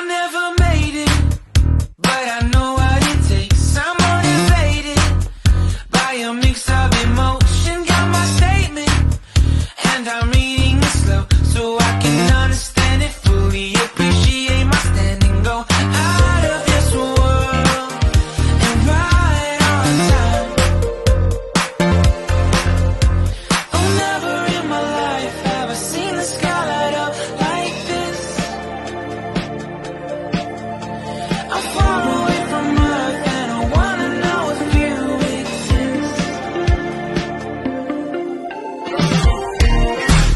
never made it, but I know what it takes. I'm motivated by a mix of emotion. Got my statement, and I'm reading it slow so I can understand it fully. Appreciate my standing, go out of this world and right on time. Oh, never in my life have I seen the sky light up like this. I'm far away from Earth and I wanna know if you exist.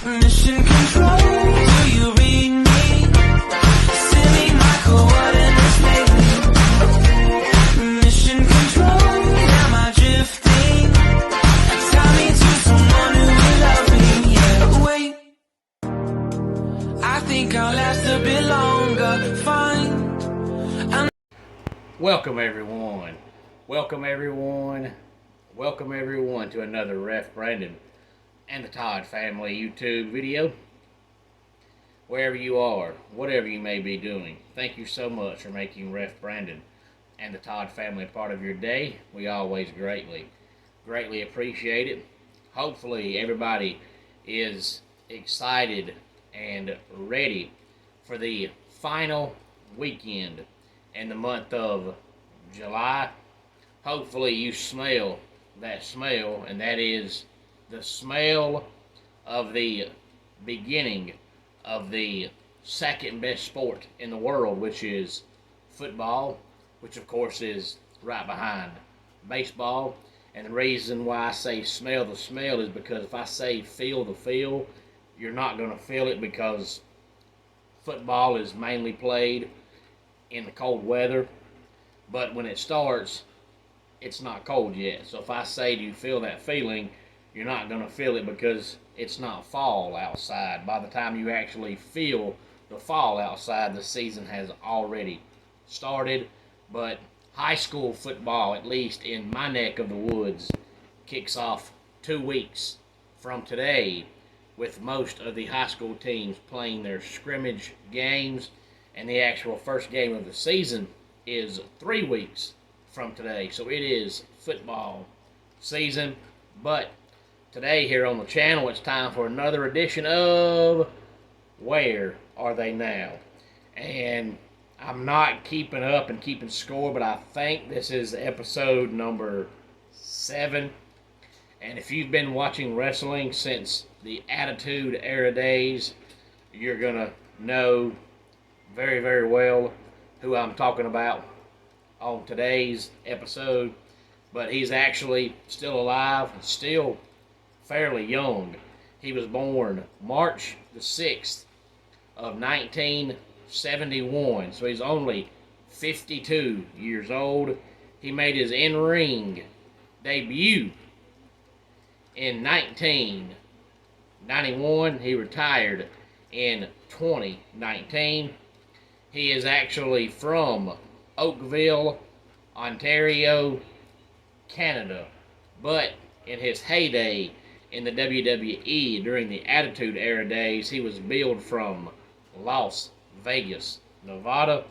Mission control, do you read me? Send me my coordinates lately. Mission control, am I drifting? Tie me to someone who will love me, yeah. Wait, I think I'll last a bit longer. Fine. Welcome everyone. Welcome everyone. Welcome everyone to another Ref Brandon and the Todd Family YouTube video. Wherever you are, whatever you may be doing, thank you so much for making Ref Brandon and the Todd Family a part of your day. We always greatly appreciate it. Hopefully everybody is excited and ready for the final weekend in the month of July. Hopefully you smell that smell, and that is the smell of the beginning of the second best sport in the world, which is football, which of course is right behind baseball. And the reason why I say smell the smell is because if I say feel the feel, you're not going to feel it, because football is mainly played in the cold weather, but when it starts, it's not cold yet. So if I say, do you feel that feeling, you're not going to feel it because it's not fall outside. By the time you actually feel the fall outside, the season has already started. But high school football, at least in my neck of the woods, kicks off 2 weeks from today, with most of the high school teams playing their scrimmage games. And the actual first game of the season is 3 weeks from today. So it is football season. But today here on the channel, it's time for another edition of Where Are They Now? And I'm not keeping up and keeping score, but I think this is episode number 7. And if you've been watching wrestling since the Attitude Era days, you're going to know very, very well who I'm talking about on today's episode. But he's actually still alive, still fairly young. He was born March the 6th of 1971, so he's only 52 years old. He made his in-ring debut in 1991. He retired in 2019. He is actually from Oakville, Ontario, Canada. But in his heyday in the WWE during the Attitude Era days, he was billed from Las Vegas, Nevada.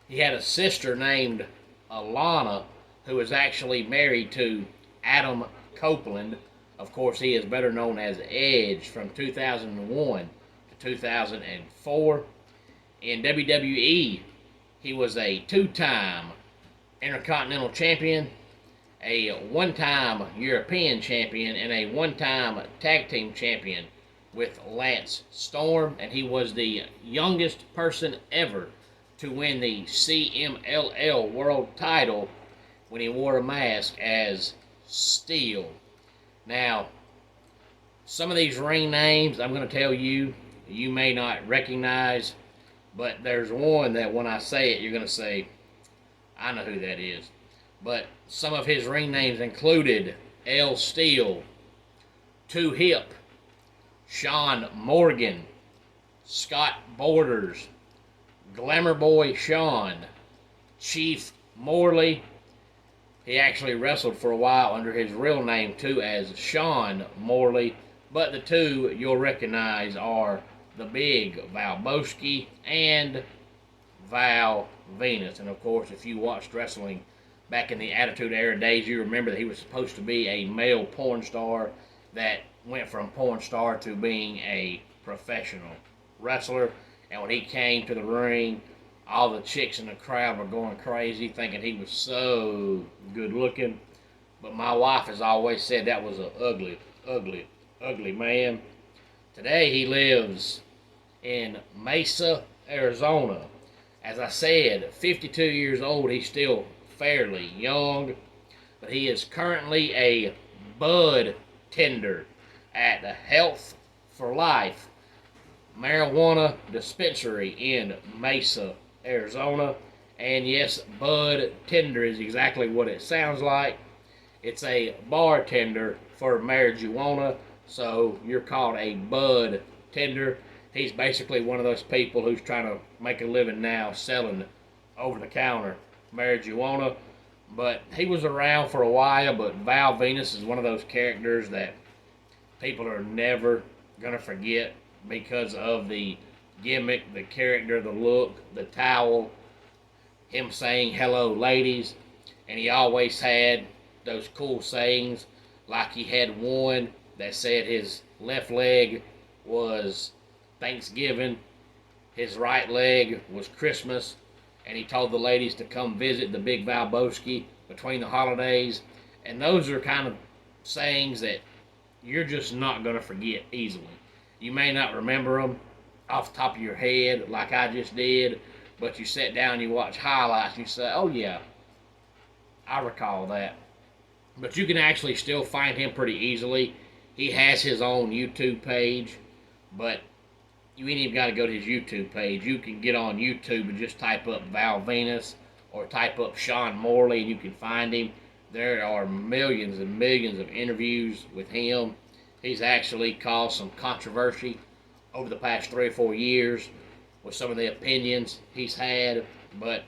He had a sister named Alana, who was actually married to Adam Copeland. Of course, he is better known as Edge from 2001 to 2004. In WWE, he was a 2-time Intercontinental Champion, a 1-time European Champion, and a 1-time Tag Team Champion with Lance Storm. And he was the youngest person ever to win the CMLL World Title when he wore a mask as Steel. Now, some of these ring names I'm going to tell you, you may not recognize, but there's one that when I say it, you're going to say, I know who that is. But some of his ring names included El Steel, 2 Hip, Sean Morgan, Scott Borders, Glamour Boy Sean, Chief Morley. He actually wrestled for a while under his real name too, as Sean Morley. But the two you'll recognize are the big Val Boesky and Val Venus. And of course, if you watched wrestling back in the Attitude Era days, you remember that he was supposed to be a male porn star that went from porn star to being a professional wrestler. And when he came to the ring, all the chicks in the crowd were going crazy, thinking he was so good looking. But my wife has always said that was an ugly, ugly, ugly man. Today he lives in Mesa, Arizona. As I said, 52 years old, he's still fairly young, but he is currently a bud tender at the Health for Life marijuana dispensary in Mesa, Arizona. And yes, bud tender is exactly what it sounds like. It's a bartender for marijuana, so you're called a bud tender. He's basically one of those people who's trying to make a living now selling over-the-counter marijuana. But he was around for a while, but Val Venus is one of those characters that people are never going to forget because of the gimmick, the character, the look, the towel, him saying hello ladies. And he always had those cool sayings, like he had one that said his left leg was Thanksgiving, his right leg was Christmas, and he told the ladies to come visit the big Val Boesky between the holidays. And those are kind of sayings that you're just not going to forget easily. You may not remember them off the top of your head like I just did, but you sit down and you watch highlights and you say, oh yeah, I recall that. But you can actually still find him pretty easily. He has his own YouTube page, but you ain't even got to go to his YouTube page. You can get on YouTube and just type up Val Venus or type up Sean Morley and you can find him. There are millions and millions of interviews with him. He's actually caused some controversy over the past 3 or 4 years with some of the opinions he's had, but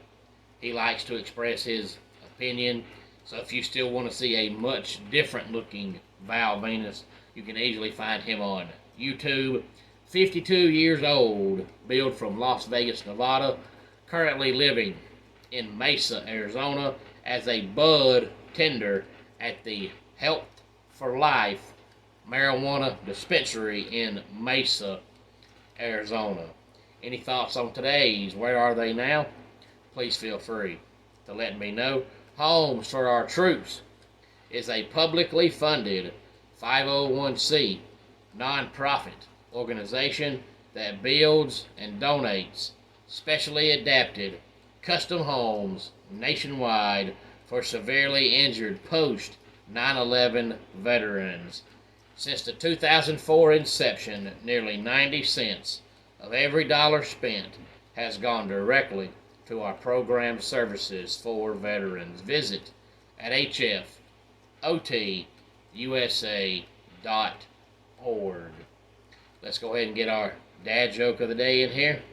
he likes to express his opinion. So if you still want to see a much different looking Val Venus, you can easily find him on YouTube. 52 years old, billed from Las Vegas, Nevada, currently living in Mesa, Arizona, as a bud tender at the Health for Life marijuana dispensary in Mesa, Arizona. Any thoughts on today's Where Are They Now? Please feel free to let me know. Homes for Our Troops is a publicly funded 501c nonprofit organization that builds and donates specially adapted custom homes nationwide for severely injured post 9/11 veterans. Since the 2004 inception, nearly 90 cents of every dollar spent has gone directly to our program services for veterans. Visit at hfotusa.org. Let's go ahead and get our dad joke of the day in here.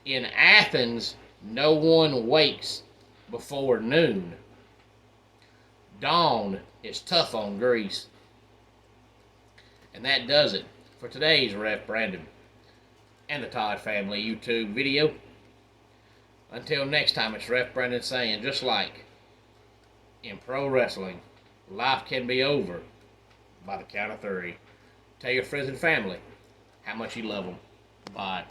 In Athens, no one wakes before noon. Dawn is tough on Greece. And that does it for today's Ref Brandon and the Todd Family YouTube video. Until next time, it's Ref Brandon saying, just like in pro wrestling, life can be over by the count of 3. Tell your friends and family how much you love them. Bye.